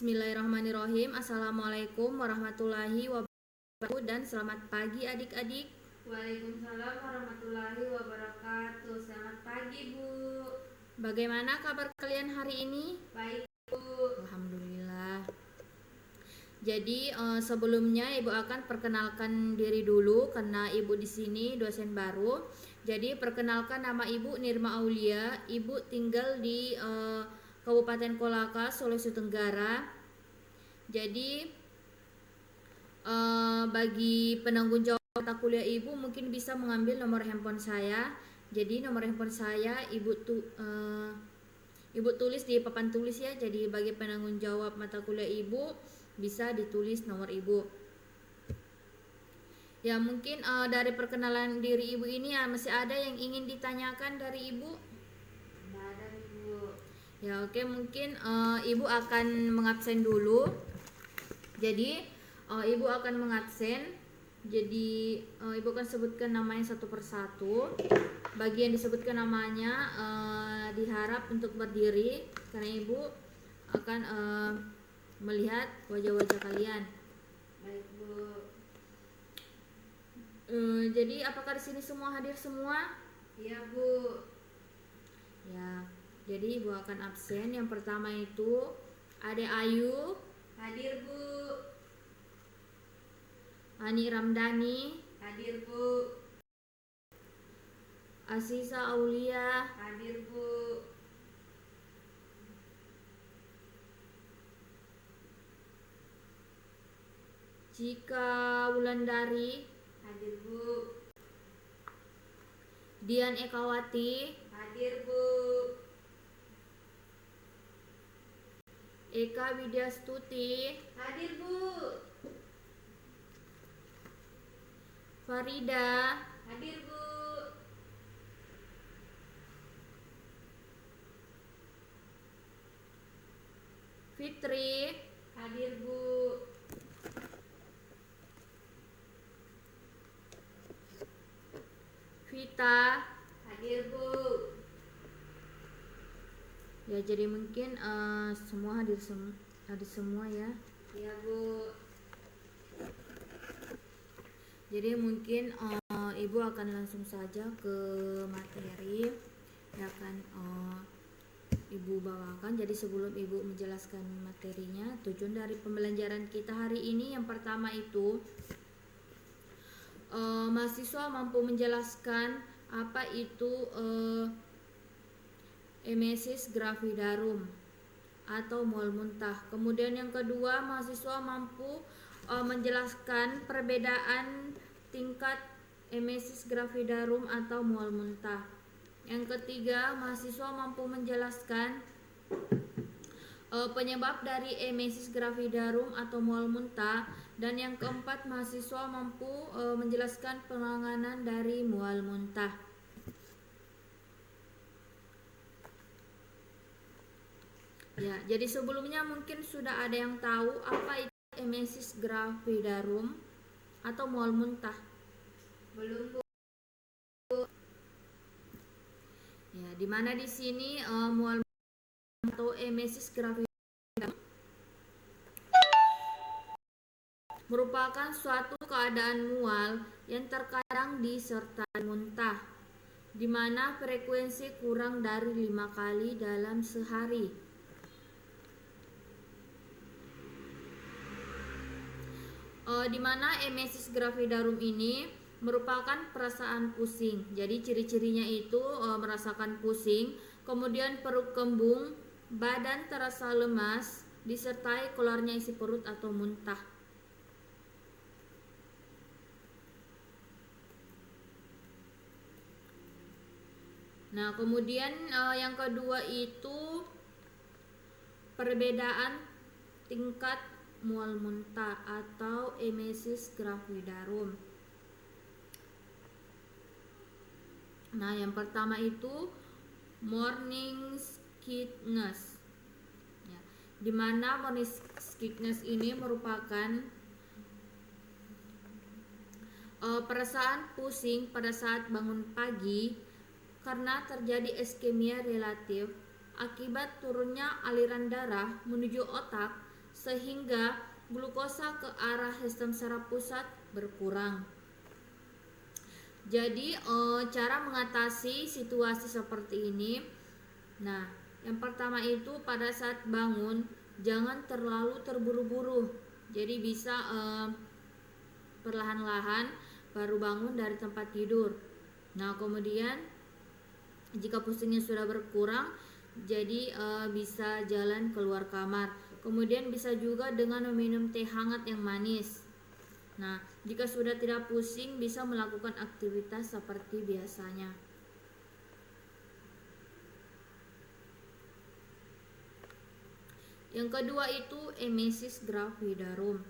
Bismillahirrahmanirrahim. Assalamualaikum warahmatullahi wabarakatuh dan selamat pagi adik-adik. Waalaikumsalam warahmatullahi wabarakatuh. Selamat pagi, Bu. Bagaimana kabar kalian hari ini? Baik, Bu. Alhamdulillah. Jadi sebelumnya Ibu akan perkenalkan diri dulu karena Ibu di sini dosen baru. Jadi perkenalkan, nama Ibu Nirma Aulia. Ibu tinggal di Kabupaten Kolaka, Sulawesi Tenggara. Jadi bagi penanggung jawab mata kuliah Ibu mungkin bisa mengambil nomor handphone saya. Jadi nomor handphone saya Ibu tulis di papan tulis ya. Jadi bagi penanggung jawab mata kuliah Ibu bisa ditulis nomor Ibu. Ya mungkin dari perkenalan diri Ibu ini ya masih ada yang ingin ditanyakan dari Ibu? Ya oke, mungkin Ibu akan mengabsen dulu. Jadi Ibu akan mengabsen. Jadi Ibu akan sebutkan namanya satu persatu. Bagi yang disebutkan namanya diharap untuk berdiri karena Ibu akan melihat wajah-wajah kalian. Baik, Bu. Jadi apakah di sini semua hadir semua? Iya, Bu. Ya. Jadi Ibu akan absen. Yang pertama itu Ade Ayu. Hadir, Bu. Ani Ramdhani. Hadir, Bu. Asisa Aulia. Hadir, Bu. Cika Wulandari. Hadir, Bu. Dian Ekawati. Hadir, Bu. Eka Widyastuti. Hadir, Bu. Farida. Hadir, Bu. Fitri. Hadir, Bu. Vita. Hadir, Bu. Ya jadi mungkin semua hadir semua ya. Iya, Bu. Jadi mungkin Ibu akan langsung saja ke materi yang akan Ibu bawakan. Jadi sebelum Ibu menjelaskan materinya, tujuan dari pembelajaran kita hari ini yang pertama itu mahasiswa mampu menjelaskan apa itu emesis gravidarum atau mual muntah. Kemudian yang kedua, mahasiswa mampu menjelaskan perbedaan tingkat emesis gravidarum atau mual muntah. Yang ketiga, mahasiswa mampu menjelaskan penyebab dari emesis gravidarum atau mual muntah. Dan yang keempat, mahasiswa mampu menjelaskan penanganan dari mual muntah. Ya, jadi sebelumnya mungkin sudah ada yang tahu apa itu emesis gravidarum atau mual muntah? Belum, Bu. Ya, di mana di sini mual muntah atau emesis gravidarum merupakan suatu keadaan mual yang terkadang disertai muntah, di mana frekuensi kurang dari 5 kali dalam sehari. Di mana emesis gravidarum ini merupakan perasaan pusing. Jadi ciri-cirinya itu merasakan pusing, kemudian perut kembung, badan terasa lemas, disertai keluarnya isi perut atau muntah. Nah, kemudian yang kedua itu perbedaan tingkat mual muntah atau emesis gravidarum. Nah, yang pertama itu morning sickness. Ya, di mana morning sickness ini merupakan perasaan pusing pada saat bangun pagi karena terjadi iskemia relatif akibat turunnya aliran darah menuju otak sehingga glukosa ke arah sistem saraf pusat berkurang. Jadi cara mengatasi situasi seperti ini, nah yang pertama itu pada saat bangun jangan terlalu terburu-buru. Jadi bisa perlahan-lahan baru bangun dari tempat tidur. Nah kemudian jika pusingnya sudah berkurang, jadi bisa jalan keluar kamar. Kemudian bisa juga dengan meminum teh hangat yang manis. Nah, jika sudah tidak pusing, bisa melakukan aktivitas seperti biasanya. Yang kedua itu emesis gravidarum.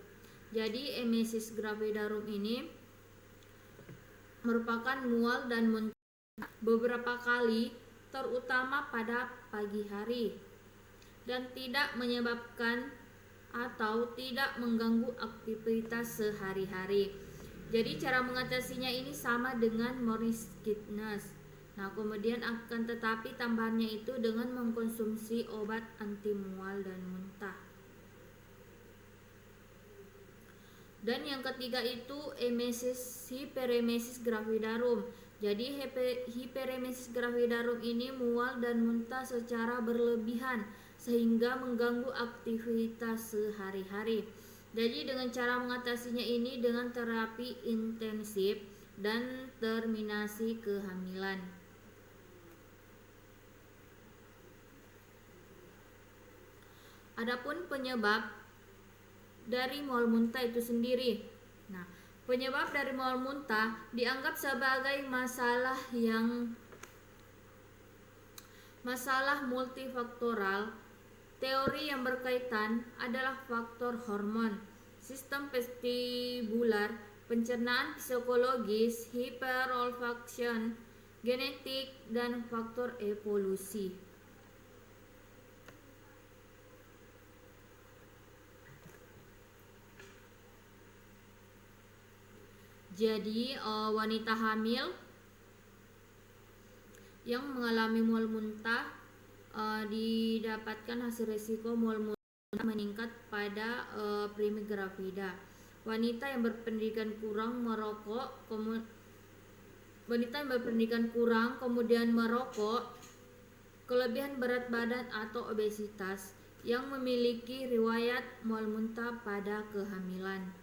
Jadi emesis gravidarum ini merupakan mual dan muntah beberapa kali, terutama pada pagi hari, dan tidak menyebabkan atau tidak mengganggu aktivitas sehari-hari. Jadi cara mengatasinya ini sama dengan morisquetnes. Nah, kemudian akan tetapi tambahannya itu dengan mengkonsumsi obat anti mual dan muntah. Dan yang ketiga itu hiperemesis gravidarum. Jadi hiperemesis gravidarum ini mual dan muntah secara berlebihan sehingga mengganggu aktivitas sehari-hari. Jadi dengan cara mengatasinya ini dengan terapi intensif dan terminasi kehamilan. Adapun penyebab dari mual muntah itu sendiri. Nah, penyebab dari mual muntah dianggap sebagai masalah multifaktoral. Teori yang berkaitan adalah faktor hormon, sistem vestibular, pencernaan psikologis, hyperolfaction, genetik, dan faktor evolusi. Jadi wanita hamil yang mengalami mual muntah didapatkan hasil resiko mual muntah meningkat pada primi gravida. Wanita yang berpendidikan kurang kemudian merokok, kelebihan berat badan atau obesitas yang memiliki riwayat mual muntah pada kehamilan.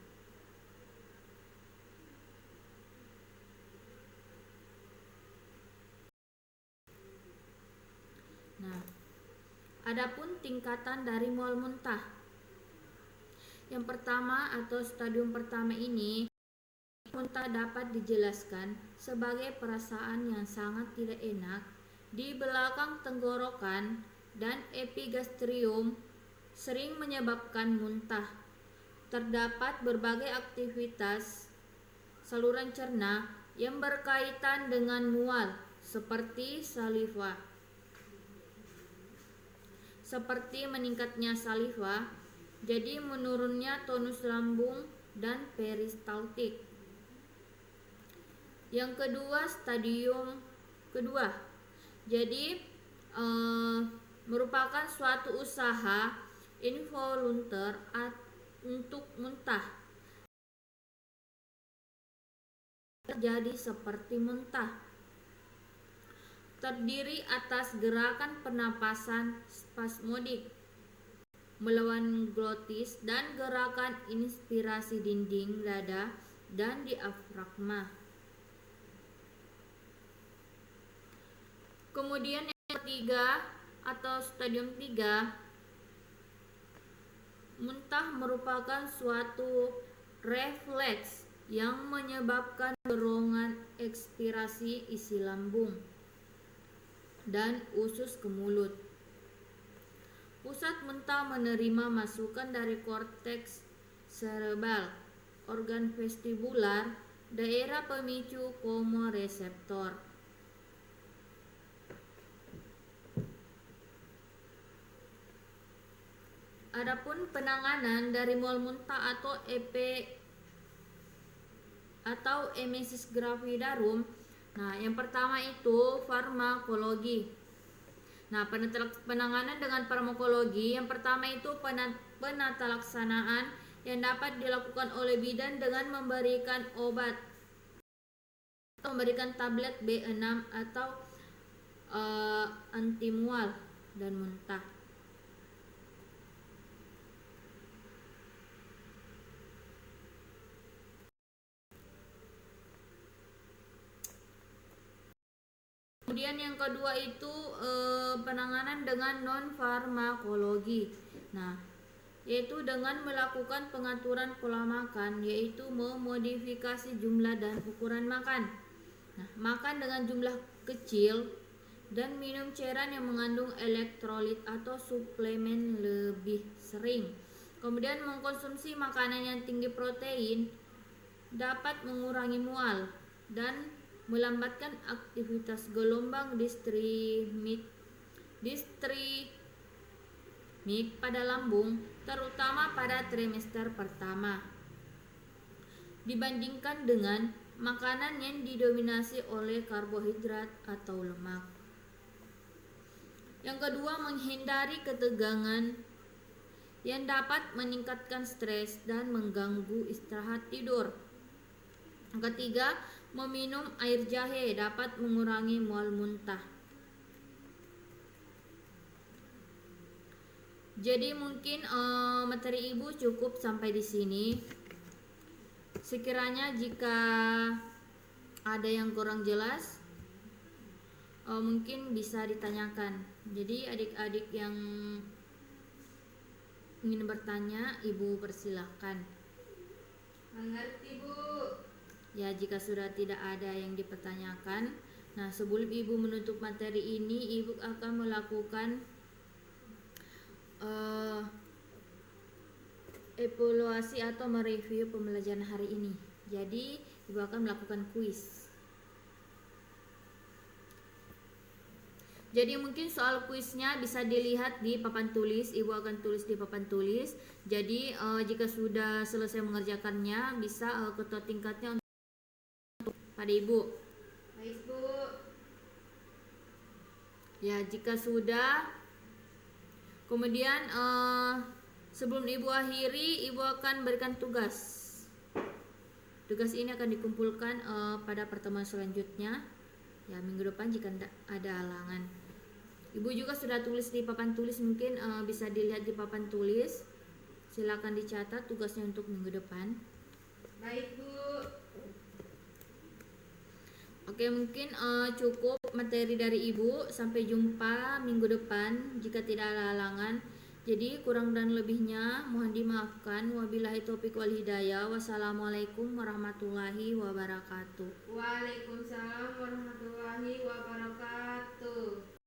Nah, adapun tingkatan dari mual muntah. Yang pertama atau stadium pertama ini, muntah dapat dijelaskan sebagai perasaan yang sangat tidak enak di belakang tenggorokan dan epigastrium, sering menyebabkan muntah. Terdapat berbagai aktivitas saluran cerna yang berkaitan dengan mual, seperti saliva. Seperti meningkatnya saliva, jadi menurunnya tonus lambung dan peristaltik. Yang kedua, stadium kedua. Jadi merupakan suatu usaha involunter untuk muntah. Terjadi seperti muntah. Terdiri atas gerakan pernapasan spasmodik melawan glotis dan gerakan inspirasi dinding dada dan diafragma. Kemudian yang ketiga atau stadium 3, muntah merupakan suatu refleks yang menyebabkan dorongan ekspirasi isi lambung dan usus ke mulut. Pusat muntah menerima masukan dari korteks serebral, organ vestibular, daerah pemicu komoreseptor. Adapun penanganan dari mual muntah atau emesis gravidarum. Nah, yang pertama itu farmakologi. Nah, penanganan dengan farmakologi yang pertama itu penata laksanaan yang dapat dilakukan oleh bidan dengan memberikan obat atau memberikan tablet B6 atau anti mual dan muntah. Kemudian yang kedua itu penanganan dengan non farmakologi. Nah, yaitu dengan melakukan pengaturan pola makan, yaitu memodifikasi jumlah dan ukuran makan. Nah, makan dengan jumlah kecil dan minum cairan yang mengandung elektrolit atau suplemen lebih sering. Kemudian mengkonsumsi makanan yang tinggi protein dapat mengurangi mual dan melambatkan aktivitas gelombang distrimik pada lambung, terutama pada trimester pertama, dibandingkan dengan makanan yang didominasi oleh karbohidrat atau lemak. Yang kedua, menghindari ketegangan yang dapat meningkatkan stres dan mengganggu istirahat tidur. Yang ketiga, meminum air jahe dapat mengurangi mual muntah. Jadi mungkin materi ibu cukup sampai di sini. Sekiranya jika ada yang kurang jelas, mungkin bisa ditanyakan. Jadi adik-adik yang ingin bertanya, ibu persilahkan. Mengerti, Bu. Ya, jika sudah tidak ada yang dipertanyakan, nah sebelum ibu menutup materi ini, ibu akan melakukan evaluasi atau mereview pembelajaran hari ini. Jadi ibu akan melakukan kuis. Jadi mungkin soal kuisnya bisa dilihat di papan tulis. Ibu akan tulis di papan tulis. Jadi jika sudah selesai mengerjakannya, bisa ketua tingkatnya pada ibu. Baik, Bu. Ya, jika sudah, kemudian sebelum ibu akhiri, ibu akan berikan tugas. Tugas ini akan dikumpulkan pada pertemuan selanjutnya, ya minggu depan jika tidak ada halangan. Ibu juga sudah tulis di papan tulis, mungkin bisa dilihat di papan tulis. Silakan dicatat tugasnya untuk minggu depan. Baik, Bu. Oke, mungkin cukup materi dari ibu. Sampai jumpa minggu depan jika tidak ada halangan. Jadi kurang dan lebihnya mohon dimaafkan. Wabillahi taufiq wal hidayah. Wassalamualaikum warahmatullahi wabarakatuh. Waalaikumsalam warahmatullahi wabarakatuh.